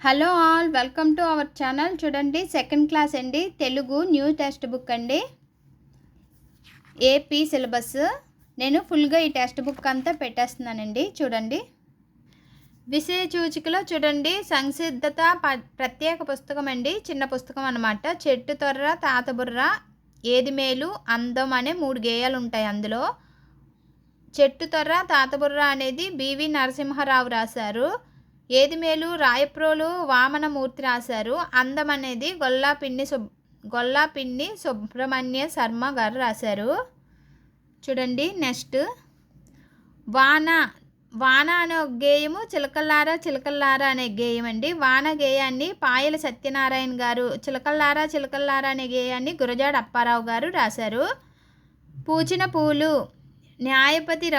Hello all, welcome to our channel. చూడండి, second class అండి, Telugu new text book అండి, AP syllabus. నేను ఫుల్గా ఈ టెక్స్ట్ బుక్ అంతా పెట్టేస్తున్నానండి. చూడండి, విషయ సూచికలో చూడండి, సంసిద్ధత ప్రత్యేక పుస్తకం అండి, చిన్న పుస్తకం అన్నమాట. చెట్టు తొర్ర, తాత బుర్ర, ఏది మేలు, అందం అనే 3 గేయాలు ఉంటాయి అందులో. చెట్టు తొర్ర, తాత బుర్ర అనేది బివి నరసింహారావు రాశారు. ఏది మేలు రాయప్రోలు వామనమూర్తి రాశారు. అందం అనేది గొల్లాపిన్ని సుబ్రహ్మణ్య శర్మ గారు రాశారు. చూడండి, నెక్స్ట్ వాన అనే ఒక గేయము, చిలకల్లారా అనే గేయం అండి. వాన గేయాన్ని పాయల సత్యనారాయణ గారు, చిలకల్లారా అనే గేయాన్ని గురజాడ అప్పారావు గారు రాశారు. పూచిన పూలు న్యాయపతి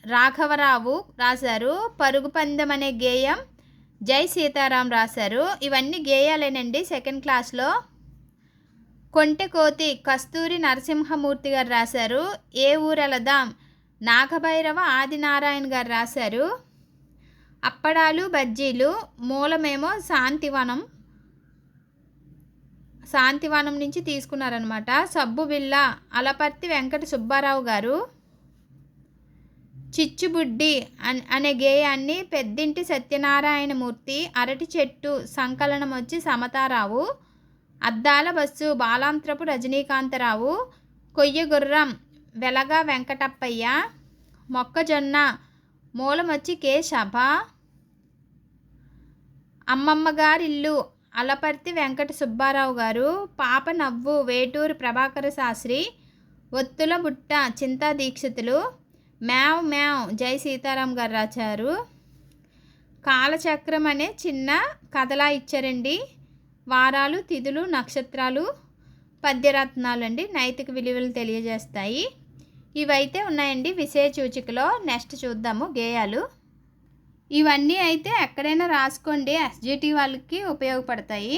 రాఘవరావు రాశారు. పరుగు పందెం అనే గేయం జై సీతారాం రాశారు. ఇవన్నీ గేయాలేనండి సెకండ్ క్లాస్లో. కొంటెకోతి కస్తూరి నరసింహమూర్తి గారు రాశారు. ఏ ఊరెలదాం నాగభైరవ ఆదినారాయణ గారు రాశారు. అప్పడాలు బజ్జీలు మూలమేమో శాంతివనం నుంచి తీసుకున్నారనమాట. సబ్బు బిళ్ళ అలపర్తి వెంకట సుబ్బారావు గారు. చిచ్చుబుడ్డి అనే గేయాన్ని పెద్దింటి సత్యనారాయణమూర్తి. అరటి చెట్టు సంకలనం వచ్చి సమతారావు. అద్దాల బస్సు బాలాంత్రపు రజనీకాంతరావు. కొయ్యగుర్రం వెలగా వెంకటప్పయ్య. మొక్కజొన్న మూలం వచ్చి కె శభ. అమ్మమ్మగారిల్లు అలపర్తి వెంకట సుబ్బారావు గారు. పాప నవ్వు వేటూరు ప్రభాకర శాస్త్రి. ఒత్తుల బుట్ట చింతా దీక్షితులు. మ్యావ్ మ్యావ్ జై సీతారాం గారు రాశారు. కాలచక్రం అనే చిన్న కథలా ఇచ్చారండి. వారాలు తిథులు నక్షత్రాలు పద్యరత్నాలు అండి, నైతిక విలువలు తెలియజేస్తాయి. ఇవైతే ఉన్నాయండి విషయ సూచికలో. నెక్స్ట్ చూద్దాము గేయాలు. ఇవన్నీ అయితే ఎక్కడైనా రాసుకోండి, ఎస్జిటి వాళ్ళకి ఉపయోగపడతాయి.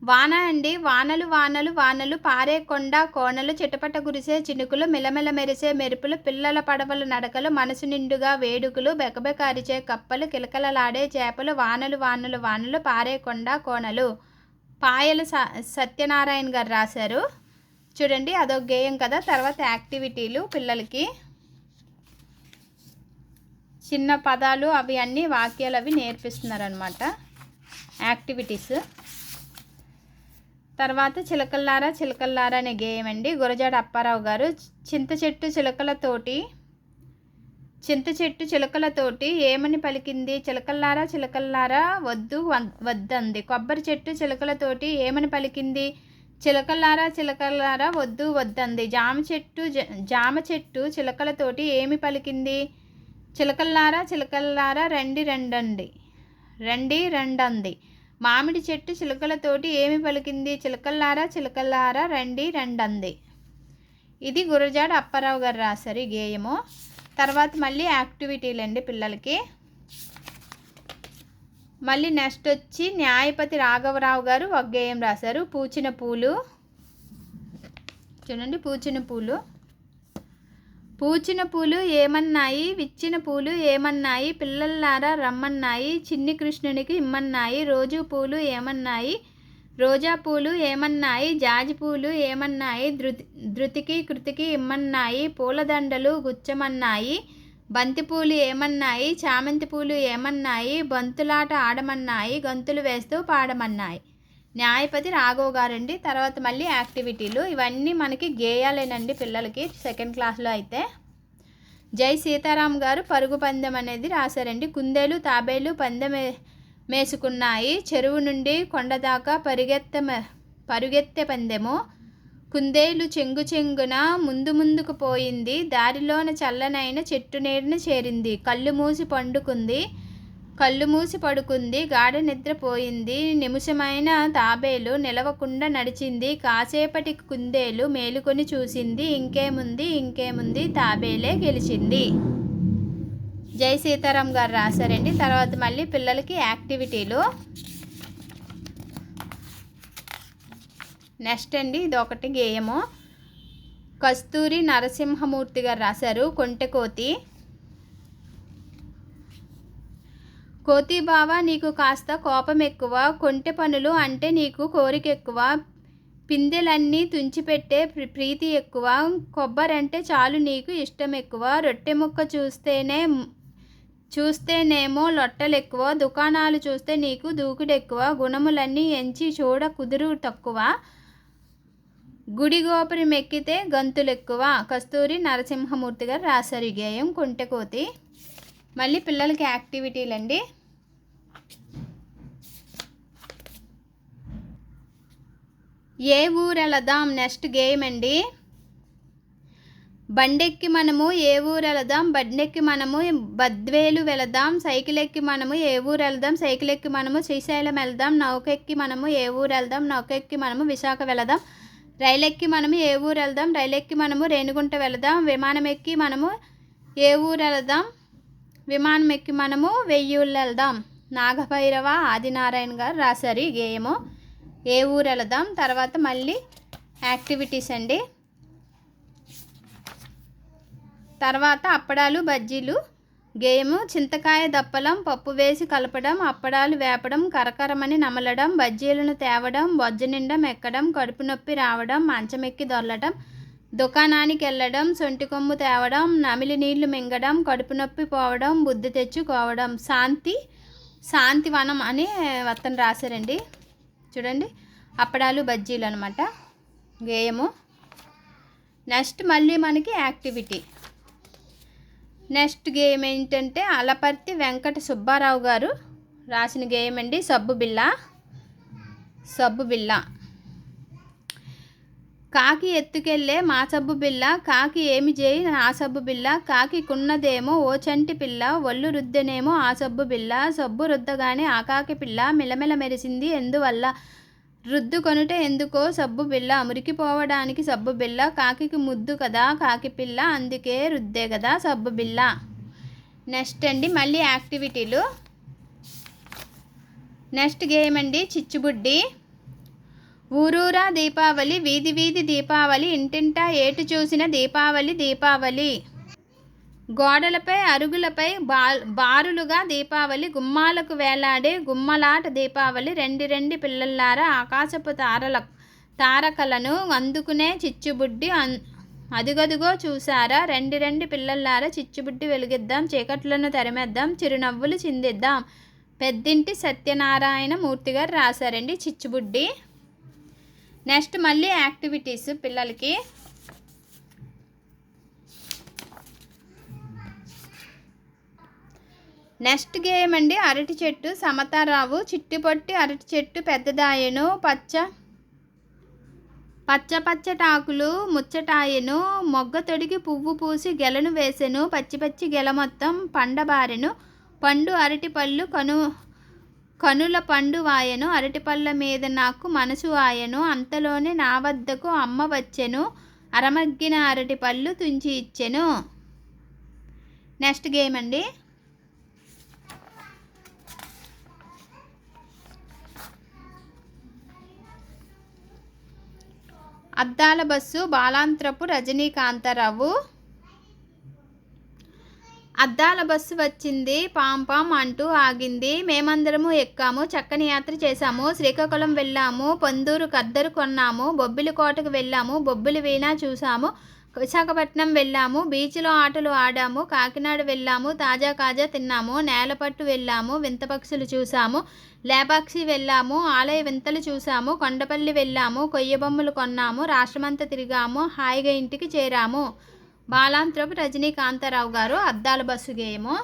వాన అండి. వానలు పారే కొండ కోనలు, చిటపట గురిసే చినుకులు, మిలమిల మెరిసే మెరుపులు, పిల్లల పడవలు నడకలు, మనసు నిండుగా వేడుకలు, బెకబెక అరిచే కప్పలు, కిలకలలాడే చేపలు. వానలు పారే కొండ కోనలు. పాయల సత్యనారాయణ గారు రాశారు. చూడండి, అదొక గేయం కదా. తర్వాత యాక్టివిటీలు పిల్లలకి, చిన్న పదాలు అవి అన్నీ వాక్యాలు అవి నేర్పిస్తున్నారనమాట, యాక్టివిటీస్. తర్వాత చిలకల్లారా అనే గేయం అండి, గురజాడ అప్పారావు గారు. చింత చెట్టు చిలకలతోటి ఏమని పలికింది, చిలకల్లారా వద్దంది. కొబ్బరి చెట్టు చిలకలతోటి ఏమని పలికింది, చిలకల్లారా వద్దంది. జామ చెట్టు చిలకలతోటి ఏమి పలికింది, చిలకల్లారా రండి రండంది. మామిడి చెట్టు చిలుకలతోటి ఏమి పలికింది, చిలకల్లారా రండి రండంది. ఇది గురజాడ అప్పారావు గారు రాశారు ఈ గేయము. తర్వాత మళ్ళీ యాక్టివిటీలు అండి పిల్లలకి. మళ్ళీ నెక్స్ట్ వచ్చి న్యాయపతి రాఘవరావు గారు ఒక గేయం రాశారు. పూచిన పూలు. చూడండి, పూచిన పూలు ఏమన్నాయి, విచ్చిన పూలు ఏమన్నాయి, పిల్లల్లారా రమ్మన్నాయి, చిన్ని కృష్ణునికి ఇమ్మన్నాయి. రోజు పూలు ఏమన్నాయి, రోజా పూలు ఏమన్నాయి, జాజి పూలు ఏమన్నాయి, ధృతికి కృతికి ఇమ్మన్నాయి. పూలదండలు గుచ్చమన్నాయి, బంతిపూలు ఏమన్నాయి, చామంతి పూలు ఏమన్నాయి, బంతులాట ఆడమన్నాయి, గంతులు వేస్తూ పాడమన్నాయి. న్యాయపతి రాఘవ్ గారండి. తర్వాత మళ్ళీ యాక్టివిటీలు. ఇవన్నీ మనకి గేయాలేనండి పిల్లలకి సెకండ్ క్లాస్లో అయితే. జై సీతారాం గారు పరుగు పందెం అనేది రాశారండి. కుందేలు తాబేలు పందెం మేసుకున్నాయి, చెరువు నుండి కొండ దాకా పరుగెత్తే పందెము. కుందేలు చెంగున ముందుకు పోయింది, దారిలోన చల్లనైన చెట్టు నీడన చేరింది. కళ్ళు మూసి పడుకుంది, గాఢ నిద్రపోయింది. నిమిషమైన తాబేలు నిలవకుండా నడిచింది. కాసేపటి కుందేలు మేలుకొని చూసింది, ఇంకేముంది తాబేలే గెలిచింది. జై సీతారాం గారు రాశారండి. తర్వాత మళ్ళీ పిల్లలకి యాక్టివిటీలు. నెక్స్ట్ అండి, ఇదొకటి గేయము. కస్తూరి నరసింహమూర్తి గారు రాశారు. కొంటెకోతి. కోతి బావ నీకు కాస్త కోపం ఎక్కువ, కొంటె పనులు అంటే నీకు కోరిక ఎక్కువ, పిందెలన్నీ తుంచిపెట్టే ప్రీతి ఎక్కువ, కొబ్బరంటే చాలు నీకు ఇష్టం ఎక్కువ, రొట్టె ముక్క చూస్తేనేమో లొట్టలెక్కువ, దుకాణాలు చూస్తే నీకు దూకుడెక్కువ, గుణములన్నీ ఎంచి చూడ కుదురు తక్కువ, గుడి గోపురం ఎక్కితే గంతులెక్కువ. కస్తూరి నరసింహమూర్తి గారు రాశారు ఈ గేయం కొంటెకోతి. మళ్ళీ పిల్లలకి యాక్టివిటీలండి. ఏ ఊరెళదాం నెక్స్ట్ గేమ్ అండి. బండెక్కి మనము ఏ ఊరు వెళదాం, బండెక్కి మనము బద్వేలు వెళదాం, సైకిల్ ఎక్కి మనము ఏ ఊరు వెళదాం, సైకిల్ ఎక్కి మనము శ్రీశైలం వెళదాం, నౌకెక్కి మనము ఏ ఊరు వెళదాం, నౌకెక్కి మనము విశాఖ వెళదాం, రైలెక్కి మనము ఏ ఊరు వెళదాం, రైలెక్కి మనము రేణిగుంట వెళదాం, విమానం ఎక్కి మనము ఏ ఊరు వెళదాం, విమానం ఎక్కి మనము వెయ్యూళ్ళు వెళదాం. నాగభైరవ ఆదినారాయణ గారు రాశారు ఈ గేయము. ఏ ఊరు వెళదాం. తర్వాత మళ్ళీ యాక్టివిటీస్ అండి. తర్వాత అప్పడాలు బజ్జీలు గేయము. చింతకాయ దప్పలం, పప్పు వేసి కలపడం, అప్పడాలు వేపడం, కరకరమని నమలడం, బజ్జీలను తేవడం, బొజ్జ నిండా మెక్కడం, కడుపు నొప్పి రావడం, మంచమెక్కి దొర్లడం, దుకాణానికి వెళ్ళడం, సొంటి కొమ్ము తేవడం, నమిలి నీళ్లు మింగడం, కడుపు నొప్పి పోవడం, బుద్ధి తెచ్చుకోవడం. శాంతివనం అని అతను రాశారండి. చూడండి, అప్పడాలు బజ్జీలు అనమాట గేయము. నెక్స్ట్ మళ్ళీ మనకి యాక్టివిటీ. నెక్స్ట్ గేమ్ ఏంటంటే అలపర్తి వెంకట సుబ్బారావు గారు రాసిన గేమ్ అండి. సబ్బు బిళ్ళ. కాకి ఎత్తుకెళ్ళే మా సబ్బు బిళ్ళ, కాకి ఏమి చేయి నా సబ్బు బిళ్ళ, కాకి కున్నదేమో ఓ చంటి పిల్ల, ఒళ్ళు రుద్దెనేమో ఆ సబ్బు బిళ్ళ, సబ్బు రుద్దగానే ఆ కాకి పిల్ల మిలమిల మెరిసింది ఎందువల్ల, రుద్దు కొనుట ఎందుకో సబ్బు బిళ్ళ, మురికిపోవడానికి సబ్బు బిళ్ళ, కాకికి ముద్దు కదా కాకి పిల్ల, అందుకే రుద్దే కదా సబ్బు బిళ్ళ. నెక్స్ట్ అండి మళ్ళీ యాక్టివిటీలు. నెక్స్ట్ గేమ్ అండి చిచ్చుబుడ్డి. ఊరూరా దీపావళి, వీధి వీధి దీపావళి, ఇంటింటా ఏటు చూసిన దీపావళి, గోడలపై అరుగులపై బారులుగా దీపావళి, గుమ్మాలకు వేలాడే గుమ్మలాట దీపావళి, రెండి పిల్లల్లారా ఆకాశపు తారకలను అందుకునే చిచ్చుబుడ్డి, అదుగదుగో చూసారా రెండి పిల్లల్లారా చిచ్చుబుడ్డి వెలిగిద్దాం, చీకట్లను తరిమేద్దాం, చిరునవ్వులు చిందిద్దాం. పెద్దింటి సత్యనారాయణ మూర్తి గారు రాశారండి చిచ్చుబుడ్డి. నెక్స్ట్ మళ్ళీ యాక్టివిటీస్ పిల్లలకి. నెక్స్ట్ గేమ్ అండి అరటి చెట్టు. సమతారావు చిట్టుపొట్టి అరటి చెట్టు పెద్దదాయను, పచ్చటాకులు ముచ్చటాయను, మొగ్గ తొడిగి పువ్వు పూసి గెలను వేసెను, పచ్చి గెల మొత్తం పండబారెను, పండు అరటి పళ్ళు కనుల పండు వాయను, అరటి పళ్ళ మీద నాకు మనసు వాయను, అంతలోనే నా వద్దకు అమ్మ వచ్చెను, అరమగ్గిన అరటి పళ్ళు తుంచి ఇచ్చెను. నెక్స్ట్ గేమ్ అండి. అద్దాల బస్సు బాలాంత్రపు రజనీకాంతరావు. అద్దాల బస్సు వచ్చింది, పాంపాం అంటూ ఆగింది, మేమందరము ఎక్కాము, చక్కని యాత్ర చేశాము, శ్రీకాకుళం వెళ్ళాము, పొందూరు కద్దరు కొన్నాము, బొబ్బిలి కోటకు వెళ్ళాము, బొబ్బిలి వీణ చూసాము, విశాఖపట్నం వెళ్ళాము, బీచ్లో ఆటలు ఆడాము, కాకినాడ వెళ్ళాము, తాజా కాజా తిన్నాము, నేలపట్టు వెళ్ళాము, వింత పక్షులు చూసాము, లేపాక్షి వెళ్ళాము, ఆలయ వింతలు చూసాము, కొండపల్లి వెళ్ళాము, కొయ్య బొమ్మలు కొన్నాము, రాష్ట్రమంతా తిరిగాము, హాయిగా ఇంటికి చేరాము. బాలాంత్రపు రజనీకాంతరావు గారు అద్దాల బస్సు గేయము.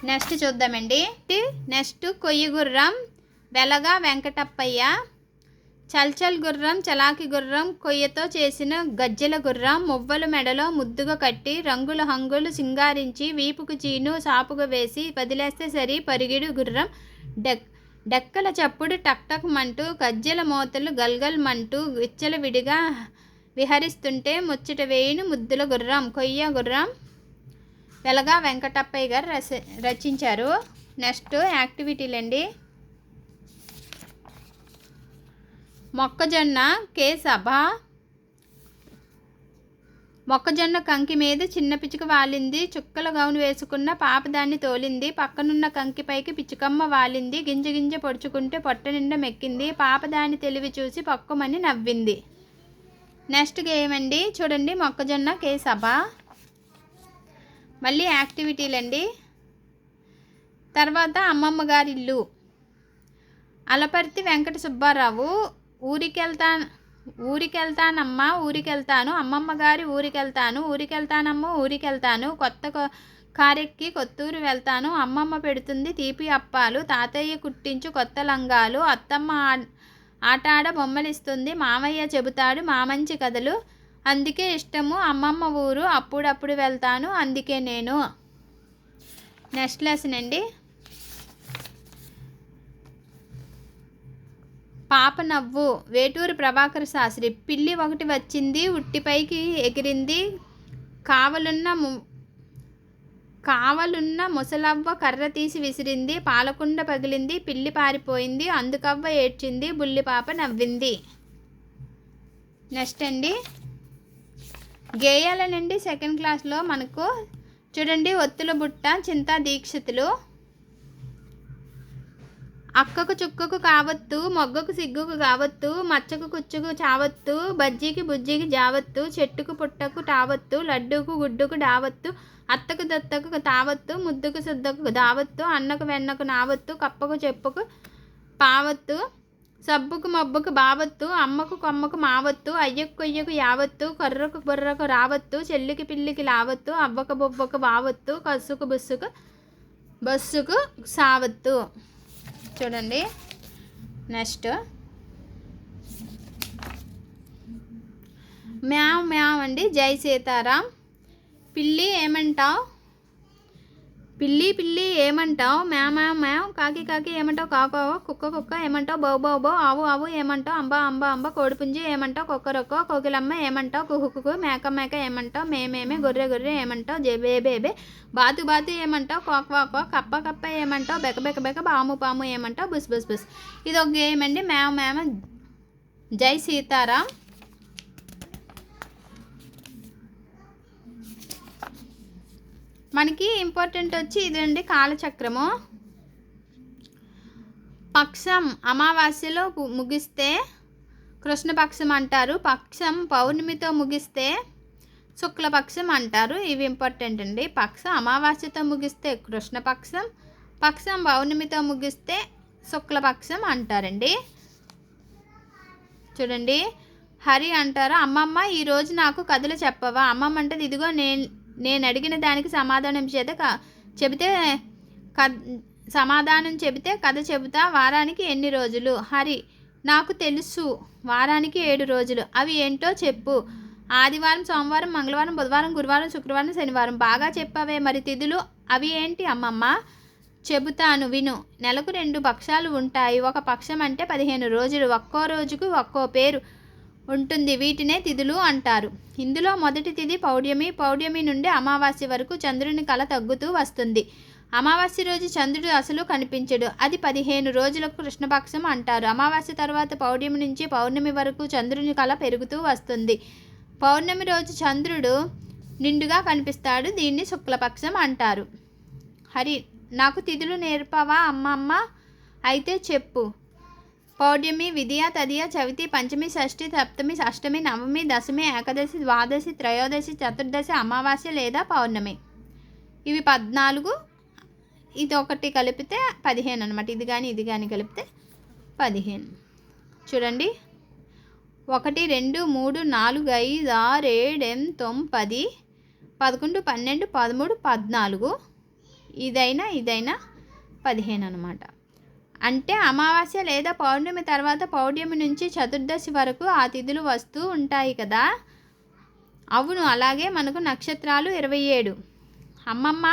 నెక్స్ట్ చూద్దామండి. నెక్స్ట్ కొయ్యి గుర్రం వెలగా వెంకటప్పయ్య, చల్చల్ గుర్రం చలాకి గుర్రం, కొయ్యతో చేసిన గజ్జెల గుర్రం, మువ్వలు మెడలో ముద్దుగా కట్టి రంగుల హంగులు సింగారించి వీపుకు చీను సాపుగా వేసి వదిలేస్తే సరి పరిగిడు గుర్రం, డెక్కల చప్పుడు టక్ టక్ మంటూ గజ్జెల మోతలు గల్గల్ మంటూ విచ్చల విడిగా విహరిస్తుంటే ముచ్చట వేయును ముద్దుల గుర్రం. కొయ్య గుర్రం వెలగా వెంకటప్పయ్య గారు రచించారు. నెక్స్ట్ యాక్టివిటీలండి. మొక్కజొన్న కే సభ, మొక్కజొన్న కంకి మీద చిన్న పిచ్చుక వాలింది. చుక్కల గౌను వేసుకున్న పాప దాన్ని తోలింది. పక్కనున్న కంకిపైకి పిచ్చుకమ్మ వాలింది. గింజ గింజ పొడుచుకుంటే పొట్ట నిండా మెక్కింది. పాప దాని తెలివి చూసి పక్కుమని నవ్వింది. నెక్స్ట్ గేమ్ అండి. చూడండి, మొక్కజొన్న కేసభ. మళ్ళీ యాక్టివిటీలండి. తర్వాత అమ్మమ్మ గారి ఇల్లు. అలపర్తి వెంకట సుబ్బారావు. ఊరికెళ్తానమ్మా ఊరికెళ్తాను. అమ్మమ్మ గారి ఊరికెళ్తానమ్మ ఊరికెళ్తాను. కొత్త కారెక్కి కొత్తూరు వెళ్తాను. అమ్మమ్మ పెడుతుంది తీపి అప్పాలు. తాతయ్య కుట్టించు కొత్త లంగాలు. అత్తమ్మ ఆటాడ బొమ్మలిస్తుంది. మామయ్య చెబుతాడు మామంచి కథలు. అందుకే ఇష్టము అమ్మమ్మ ఊరు. అప్పుడప్పుడు వెళ్తాను అందుకే నేను. నెక్స్ట్ లెసన్ అండి. పాప నవ్వు. వేటూరి ప్రభాకర శాస్త్రి. పిల్లి ఒకటి వచ్చింది, ఉట్టిపైకి ఎగిరింది. కావలున్న ముసలవ్వ కర్ర తీసి విసిరింది. పాలకుండ పగిలింది. పిల్లి పారిపోయింది. అందుకవ్వ ఏడ్చింది. బుల్లిపాప నవ్వింది. నెక్స్ట్ అండి, గేయాలనండి. సెకండ్ క్లాస్లో మనకు చూడండి, ఒత్తుల బుట్ట, చింతా దీక్షితులు. అక్కకు చుక్కకు కావత్తు, మొగ్గకు సిగ్గుకు కావత్తు, మచ్చకు కుచ్చుకు చావత్తు, బజ్జీకి బుజ్జికి జావత్తు, చెట్టుకు పుట్టకు టావత్తు, లడ్డూకు గుడ్డుకు డావత్తు, అత్తకు దత్తకు తావత్తు, ముద్దుకు సుద్దకు దావత్తు, అన్నకు వెన్నకు నావత్తు, కప్పకు చెప్పుకు పావత్తు, సబ్బుకు మబ్బుకు బావత్తు, అమ్మకు కొమ్మకు మావత్తు, అయ్యకు కొయ్యకు యావత్తు, కర్రకు బుర్రకు రావత్తు, చెల్లికి పిల్లికి లావత్తు, అవ్వకు బొవ్వకు వావత్తు, కస్సుకు బుస్సుకు బస్సుకు సావత్తు. చూడండి, నెక్స్ట్ మ్యావ్ మ్యావ్ అండి. జై సీతారాం. పిల్లి ఏమంటావు? పిల్లి పిల్లి ఏమంటావు? మ్యావ్ మ్యావ్ మ్యావ్. కాకి కాకి ఏమంటావు? కాకో. కుక్క కుక్క ఏమంటావు? బౌ బౌ బౌ. ఆవు ఆవు ఏమంటావు? అంబ అంబ అంబ. కోడిపుంజి ఏమంటావు? కొక్కరొక్క. కోకిలమ్మ ఏమంటావు? కుహు కుహు. మేక మేక ఏమంటావు? మేమేమే. గొర్రె గొర్రె ఏమంటావు? జేబే బేబే. బాతు బాతు ఏమంటావు? కాక్ వాక్. కప్ప కప్ప ఏమంటావు? బెక బెక బెక. పాము పాము ఏమంటావు? బుస్ బుస్ బుస్. ఇది ఒక గేమ్ అండి. మ్యావ్ మ్యావ్. జై సీతారాం. మనకి ఇంపార్టెంట్ వచ్చి ఇదండి, కాలచక్రము. పక్షం అమావాస్యలో ముగిస్తే కృష్ణపక్షం అంటారు. పక్షం పౌర్ణమితో ముగిస్తే శుక్లపక్షం అంటారు. ఇవి ఇంపార్టెంట్ అండి. పక్షం అమావాస్యతో ముగిస్తే కృష్ణపక్షం, పక్షం పౌర్ణమితో ముగిస్తే శుక్లపక్షం అంటారండి. చూడండి, హరి అంటారు, అమ్మమ్మ ఈరోజు నాకు కథలు చెప్పవా? అమ్మమ్మ అంటే ఇదిగో నేను అడిగిన దానికి సమాధానం చెబితే కథ చెబుతా. వారానికి ఎన్ని రోజులు? హరి, నాకు తెలుసు, వారానికి 7 రోజులు. అవి ఏంటో చెప్పు. ఆదివారం, సోమవారం, మంగళవారం, బుధవారం, గురువారం, శుక్రవారం, శనివారం. బాగా చెప్పావే. మరి తిథులు అవి ఏంటి అమ్మమ్మ? చెబుతాను విను. నెలకు 2 పక్షాలు ఉంటాయి. ఒక పక్షం అంటే 15 రోజులు. ఒక్కో రోజుకు ఒక్కో పేరు ఉంటుంది. వీటినే తిథులు అంటారు. ఇందులో మొదటి తిథి పౌర్ణమి. పౌర్ణమి నుండి అమావాస్య వరకు చంద్రుని కళ తగ్గుతూ వస్తుంది. అమావాస్య రోజు చంద్రుడు అసలు కనిపించడు. అది 15 రోజులకు కృష్ణపక్షం అంటారు. అమావాస్య తర్వాత పౌర్ణమి నుంచి పౌర్ణమి వరకు చంద్రుని కళ పెరుగుతూ వస్తుంది. పౌర్ణమి రోజు చంద్రుడు నిండుగా కనిపిస్తాడు. దీన్ని శుక్లపక్షం అంటారు. హరి, నాకు తిథులు నేర్పవా అమ్మమ్మ? అయితే చెప్పు. పౌర్ణమి, విద్య, తదియ, చవితి, పంచమి, షష్ఠి, సప్తమి, అష్టమి, నవమి, దశమి, ఏకాదశి, ద్వాదశి, త్రయోదశి, చతుర్దశి, అమావాస్య లేదా పౌర్ణమి. ఇవి 14. ఇది ఒకటి కలిపితే 15 అనమాట. ఇది కానీ కలిపితే 15. చూడండి, 1 2 3 4 5 6 7 8 9 10 11 12 13 14. ఇదైనా 15 అనమాట. అంటే అమావాస్య లేదా పౌర్ణమి తర్వాత పౌర్ణమి నుంచి చతుర్దశి వరకు ఆ తిథులు వస్తూ ఉంటాయి కదా. అవును, అలాగే మనకు నక్షత్రాలు 27. అమ్మమ్మ,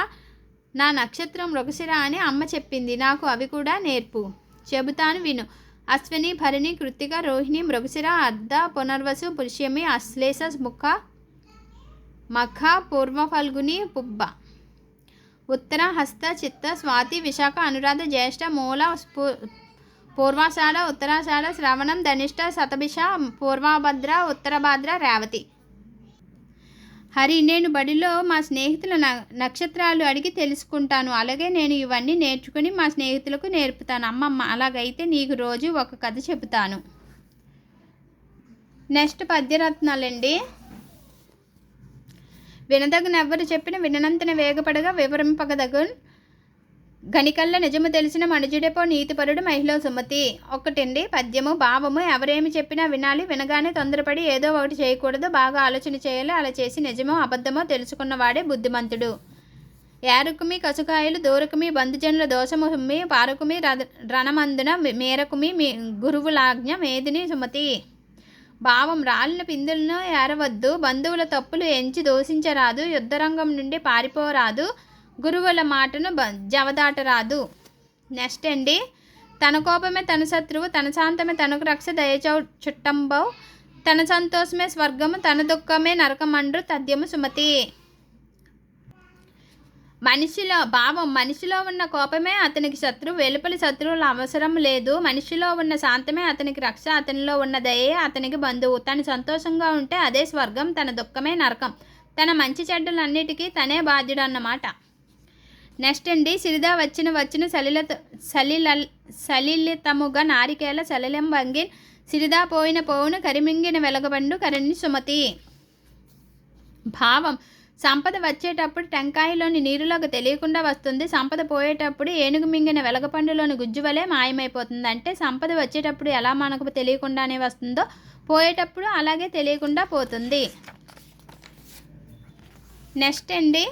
నా నక్షత్రం మృగశిర అని అమ్మ చెప్పింది. నాకు అవి కూడా నేర్పు. చెబుతాను విను. అశ్విని, భరణి, కృత్తిక, రోహిణి, మృగశిర, అర్ధ, పునర్వసు, పుష్యమి, అశ్లేష, మఖ, పూర్వ ఫల్గుని, పుబ్బ, ఉత్తర, హస్త, చిత్త, స్వాతి, విశాఖ, అనురాధ, జ్యేష్ఠ, మూల, పూర్వాషాఢ, ఉత్తరాషాఢ, శ్రవణం, ధనిష్ట, శతభిష, పూర్వభద్ర, ఉత్తరభద్ర, రేవతి. హరి, నేను బడిలో మా స్నేహితుల నక్షత్రాలు అడిగి తెలుసుకుంటాను. అలాగే నేను ఇవన్నీ నేర్చుకుని మా స్నేహితులకు నేర్పుతాను. అమ్మమ్మ, అలాగైతే నీకు రోజు ఒక కథ చెబుతాను. నెక్స్ట్ పద్యరత్నాలండి. వినదగునెవ్వరు చెప్పిన విననంతన వేగపడగా వివరింపగదగున్ గనికల్ల నిజము తెలిసిన మనుజుడెపో నీతిపరుడు మహిళ సుమతి. ఒకటండి పద్యము. భావము. ఎవరేమి చెప్పినా వినాలి, వినగానే తొందరపడి ఏదో ఒకటి చేయకూడదు, బాగా ఆలోచన చేయాలి. అలా చేసి నిజమో అబద్ధమో తెలుసుకున్నవాడే బుద్ధిమంతుడు. ఏరుకుమి కసుకాయలు దూరకుమి బంధుజనుల దోషము సుమ్మి పారకుమి రణమందున మేరకుమి గురువులాజ్ఞ మేదిని సుమతి. భావం. రాలిన పిందులను ఏరవద్దు, బంధువుల తప్పులు ఎంచి దోషించరాదు, యుద్ధరంగం నుండి పారిపోరాదు, గురువుల మాటను జవదాటరాదు. నెక్స్ట్ అండి. తన కోపమే తన శత్రువు, తన శాంతమే తనకు రక్ష, దయచౌ చుట్టంబౌ, తన సంతోషమే స్వర్గము, తన దుఃఖమే నరకమండ్రు తథ్యము సుమతి. మనిషిలో ఉన్న కోపమే అతనికి శత్రువు, వెలుపలి శత్రువుల అవసరం లేదు. మనిషిలో ఉన్న శాంతమే అతనికి రక్ష, అతనిలో ఉన్న దయే అతనికి బంధువు. తను సంతోషంగా ఉంటే అదే స్వర్గం, తన దుఃఖమే నరకం. తన మంచి చెడ్డలన్నిటికీ తనే బాధ్యుడు అన్నమాట. నెక్స్ట్ అండి. సిరిదా వచ్చిన సలిలితముగా నారికేల సలిలం వంగిన్ సిరిదా పోయిన పోవును కరిమింగిన వెలగబండు కరణి సుమతి. భావం. సంపద వచ్చేటప్పుడు టెంకాయలోని నీరులోకి తెలియకుండా వస్తుంది, సంపద పోయేటప్పుడు ఏనుగు మింగిన వెలగపండులోని గుజ్జు వలె మాయమైపోతుంది. అంటే సంపద వచ్చేటప్పుడు ఎలా మనకు తెలియకుండానే వస్తుందో, పోయేటప్పుడు అలాగే తెలియకుండా పోతుంది. నెక్స్ట్ అండి.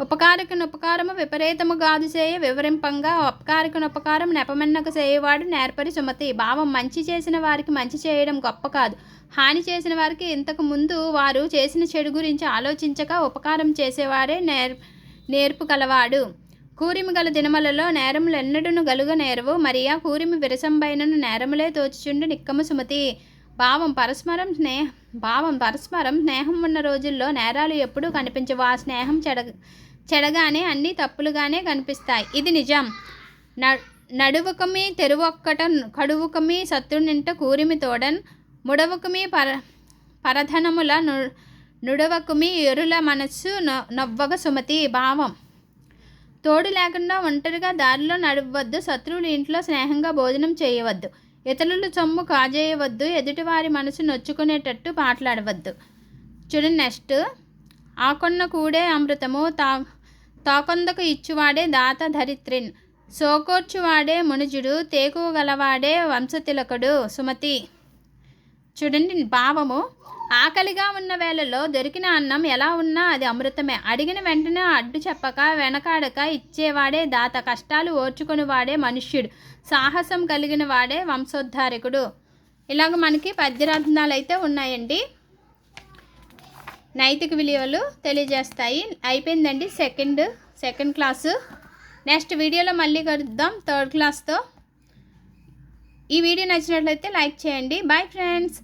ఉపకారము విపరీతము గాదు చేయ వివరింపంగా, ఉపకారం నెపమెన్నకు చేయవాడు నేర్పరి సుమతి. భావం. మంచి చేసిన వారికి మంచి చేయడం గొప్ప కాదు, హాని చేసిన వారికి ఇంతకు ముందు వారు చేసిన చెడు గురించి ఆలోచించక ఉపకారం చేసేవారే నేర్పు గలవాడు. కూరిమి గల దినములలో నేరములు ఎన్నడూను గలుగ నేరవు, మరియా కూరిమి విరసంబైనను నేరములే తోచుచుండు నిక్కము సుమతి. భావం. పరస్పరం స్నేహం ఉన్న రోజుల్లో నేరాలు ఎప్పుడూ కనిపించవు. ఆ స్నేహం చెడగానే అన్నీ తప్పులుగానే కనిపిస్తాయి. ఇది నిజం. నడువుకమి తెరువొక్కట కడువుకమి శత్రునింట కూరిమి తోడన్ ముడవకుమి పరధనముల నుడవకుమి ఎరుల మనస్సు నవ్వగ సుమతి. భావం. తోడు లేకుండా ఒంటరిగా దారిలో నడవద్దు, శత్రువులు ఇంట్లో స్నేహంగా భోజనం చేయవద్దు, ఇతరుల సొమ్ము కాజేయవద్దు, ఎదుటివారి మనసు నొచ్చుకునేటట్టు మాట్లాడవద్దు. చూడండి నెక్స్ట్. ఆకొన్న కూడే అమృతము, తాకొందకు ఇచ్చువాడే దాత ధరిత్రిన్, సోకోర్చువాడే మునుజుడు, తేకుగలవాడే వంశతిలకుడు సుమతి. చూడండి. భావము. ఆకలిగా ఉన్న వేళలో దొరికిన అన్నం ఎలా ఉన్నా అది అమృతమే. అడిగిన వెంటనే అడ్డు చెప్పక వెనకాడక ఇచ్చేవాడే దాత, కష్టాలు ఓర్చుకునేవాడే మనుష్యుడు, సాహసం కలిగిన వాడే వంశోద్ధారకుడు. ఇలాగ మనకి పద్యరత్నాలు అయితే ఉన్నాయండి. నైతిక విలువలు తెలియజేస్తాయి. అయిపోయిందండి సెకండ్ క్లాసు. నెక్స్ట్ వీడియోలో మళ్ళీ కలుద్దాం థర్డ్ క్లాస్తో. ఈ వీడియో నచ్చినట్లయితే లైక్ చేయండి. Bye friends.